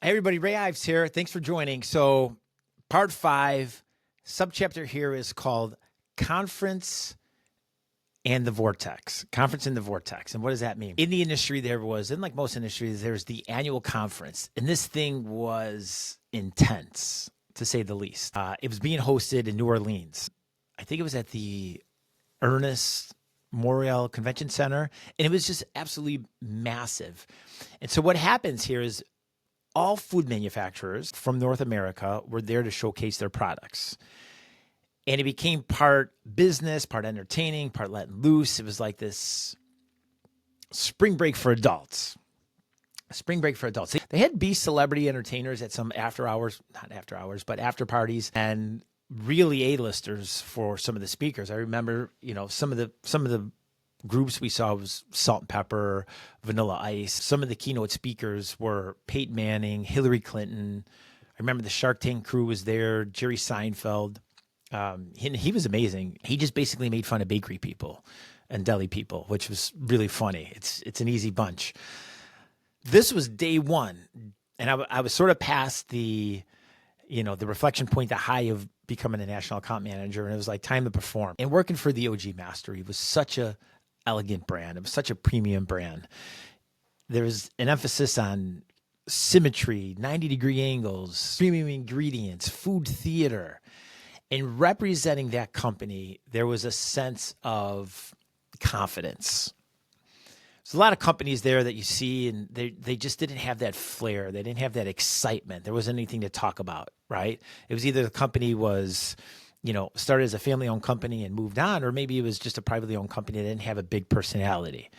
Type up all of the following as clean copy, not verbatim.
Hey everybody, Ray Ives here. Thanks for joining. So part 5, subchapter here is called Conference and the Vortex. Conference and the Vortex. And what does that mean? In the industry, like most industries, there's the annual conference. And this thing was intense, to say the least. It was being hosted in New Orleans. I think it was at the Ernest Memorial Convention Center. And it was just absolutely massive. And so what happens here is all food manufacturers from North America were there to showcase their products. And it became part business, part entertaining, part letting loose. It was like this spring break for adults. Spring break for adults. They had B celebrity entertainers at some after parties, and really A-listers for some of the speakers. I remember, some of the groups we saw was Salt and Pepper, Vanilla Ice. Some of the keynote speakers were Peyton Manning, Hillary Clinton. I remember the Shark Tank crew was there, Jerry Seinfeld. He was amazing. He just basically made fun of bakery people and deli people, which was really funny. It's an easy bunch. This was day one, and I was sort of past the reflection point, the high of becoming a national account manager, and it was like time to perform. And working for the OG Mastery was such a elegant brand. It was such a premium brand. There was an emphasis on symmetry, 90-degree angles, premium ingredients, food theater. And representing that company, there was a sense of confidence. There's a lot of companies there that you see, and they just didn't have that flair. They didn't have that excitement. There wasn't anything to talk about, right? It was either the company was started as a family-owned company and moved on, or maybe it was just a privately owned company that didn't have a big personality.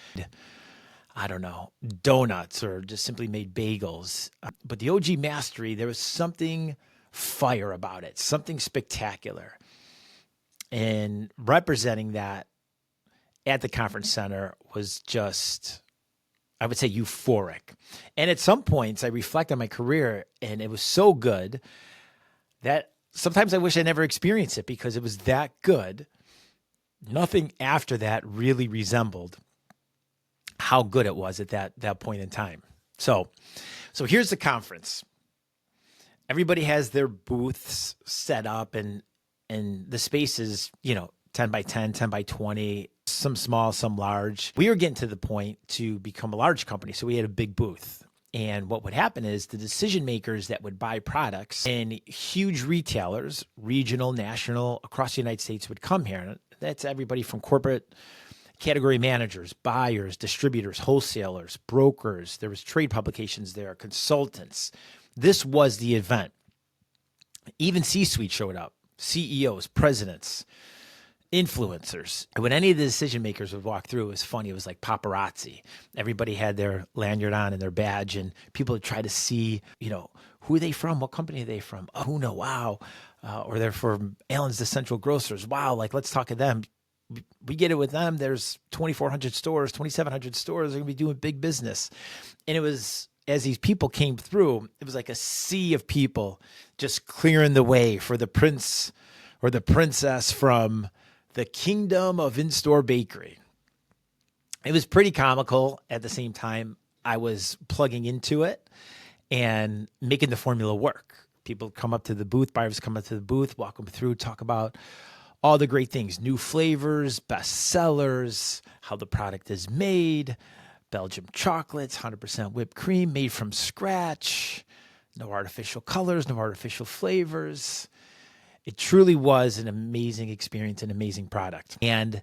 I don't know, donuts, or just simply made bagels. But the OG Mastery, there was something fire about it, something spectacular. And representing that at the conference center was just, I would say, euphoric. And at some points, I reflect on my career, and it was so good that sometimes I wish I never experienced it, because it was that good. Nothing after that really resembled how good it was at that point in time. So here's the conference. Everybody has their booths set up, and the space is, 10 by 10, 10 by 20, some small, some large. We were getting to the point to become a large company, so we had a big booth. And what would happen is the decision makers that would buy products and huge retailers, regional, national, across the United States, would come here. And that's everybody from corporate category managers, buyers, distributors, wholesalers, brokers. There was trade publications there, consultants. This was the event. Even C-suite showed up, CEOs, presidents, influencers. And when any of the decision makers would walk through, it was funny. It was like paparazzi. Everybody had their lanyard on and their badge, and people would try to see, who are they from? What company are they from? Oh, who know? Wow. Or they're from Allen's the Central Grocers. Wow. Let's talk to them. We get it with them. There's 2,400 stores, 2,700 stores. They're going to be doing big business. And it was, as these people came through, it was like a sea of people just clearing the way for the prince or the princess from the kingdom of in-store bakery. It was pretty comical. At the same time, I was plugging into it and making the formula work. People come up to the booth, buyers come up to the booth, walk them through, talk about all the great things, new flavors, best sellers, how the product is made, Belgium chocolates, 100% whipped cream, made from scratch, no artificial colors, no artificial flavors. It truly was an amazing experience, an amazing product. And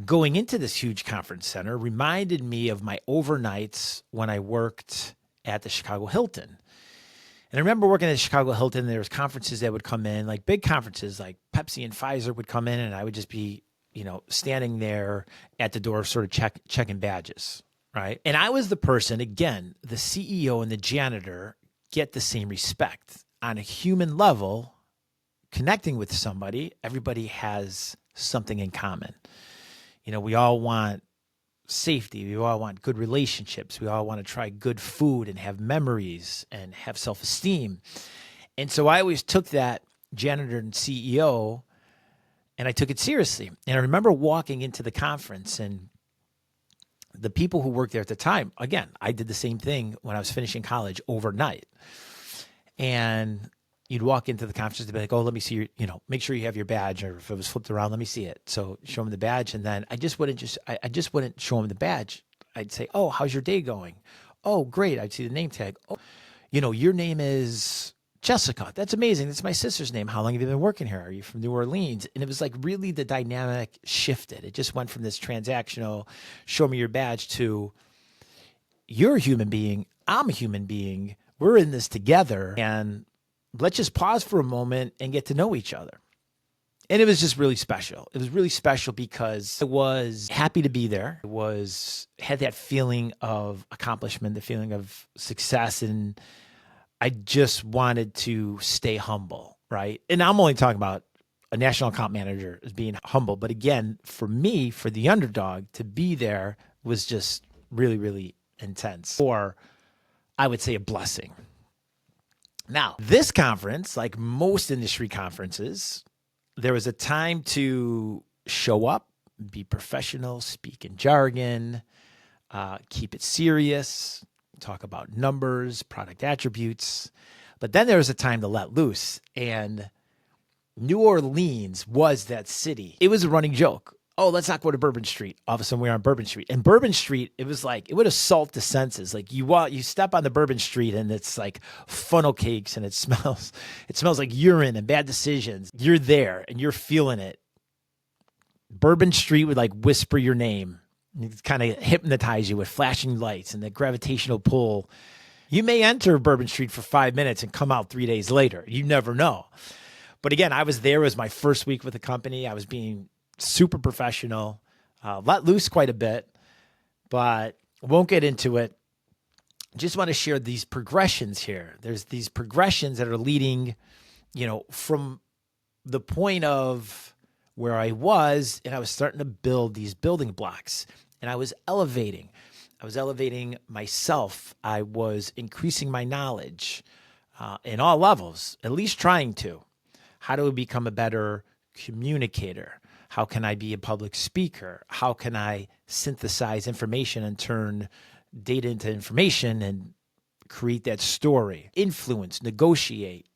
going into this huge conference center reminded me of my overnights when I worked at the Chicago Hilton. And I remember working at the Chicago Hilton, there was conferences that would come in, like big conferences, like Pepsi and Pfizer would come in, and I would just be, standing there at the door sort of checking badges, right? And I was the person, again, the CEO and the janitor get the same respect. On a human level, connecting with somebody, everybody has something in common. We all want safety. We all want good relationships. We all want to try good food and have memories and have self-esteem. And so I always took that janitor and CEO, and I took it seriously. And I remember walking into the conference, and the people who worked there at the time, again, I did the same thing when I was finishing college overnight. And you'd walk into the conference, they'd be like, oh, let me see your, make sure you have your badge, or if it was flipped around, let me see it. So show them the badge. And then I just wouldn't show them the badge. I'd say, oh, how's your day going? Oh, great. I'd see the name tag. Oh, your name is Jessica. That's amazing. That's my sister's name. How long have you been working here? Are you from New Orleans? And it was like really the dynamic shifted. It just went from this transactional, show me your badge, to you're a human being. I'm a human being. We're in this together. And let's just pause for a moment and get to know each other. And it was just really special. It was really special because I was happy to be there. Had that feeling of accomplishment, the feeling of success, and I just wanted to stay humble, right? And I'm only talking about a national account manager as being humble. But again, for me, for the Underdog, to be there was just really, really intense, or I would say a blessing. Now, this conference, like most industry conferences, there was a time to show up, be professional, speak in jargon, keep it serious, talk about numbers, product attributes. But then there was a time to let loose. And New Orleans was that city. It was a running joke. Oh, let's not go to Bourbon Street. All of a sudden we're on Bourbon Street. And Bourbon Street, it was like, it would assault the senses. Like you step on the Bourbon Street and it's like funnel cakes, and it smells like urine and bad decisions. You're there and you're feeling it. Bourbon Street would like whisper your name. It kind of hypnotize you with flashing lights and the gravitational pull. You may enter Bourbon Street for 5 minutes and come out 3 days later. You never know. But again, I was there. It was my first week with the company. I was being super professional, let loose quite a bit, but won't get into it. Just want to share these progressions here. There's these progressions that are leading, from the point of where I was, and I was starting to build these building blocks, and I was elevating. I was elevating myself. I was increasing my knowledge in all levels, at least trying to. How do I become a better communicator? How can I be a public speaker? How can I synthesize information and turn data into information and create that story? Influence, negotiate,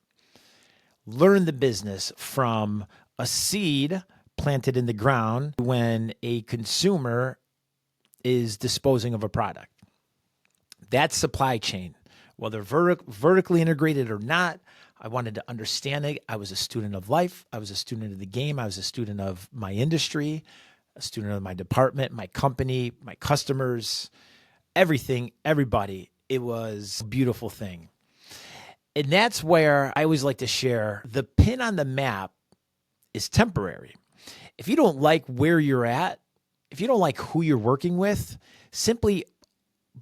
learn the business from a seed planted in the ground when a consumer is disposing of a product. That's supply chain. Whether vertically integrated or not, I wanted to understand it. I was a student of life. I was a student of the game. I was a student of my industry, a student of my department, my company, my customers, everything, everybody. It was a beautiful thing. And that's where I always like to share the pin on the map is temporary. If you don't like where you're at, if you don't like who you're working with, simply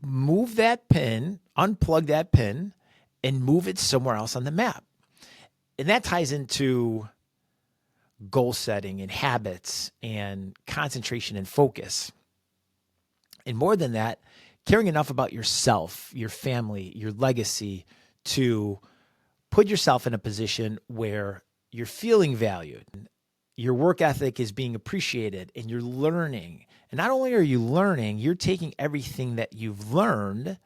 move that pin, unplug that pin, and move it somewhere else on the map. And that ties into goal setting and habits and concentration and focus. And more than that, caring enough about yourself, your family, your legacy to put yourself in a position where you're feeling valued. Your work ethic is being appreciated and you're learning. And not only are you learning, you're taking everything that you've learned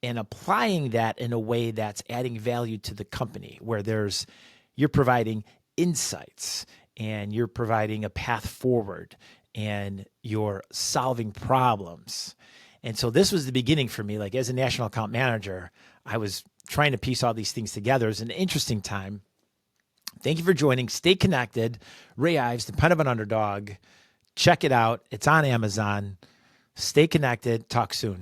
and applying that in a way that's adding value to the company, where you're providing insights and you're providing a path forward and you're solving problems. And so this was the beginning for me. Like as a national account manager, I was trying to piece all these things together. It was an interesting time. Thank you for joining. Stay connected. Ray Ives, the pen of an underdog. Check it out. It's on Amazon. Stay connected. Talk soon.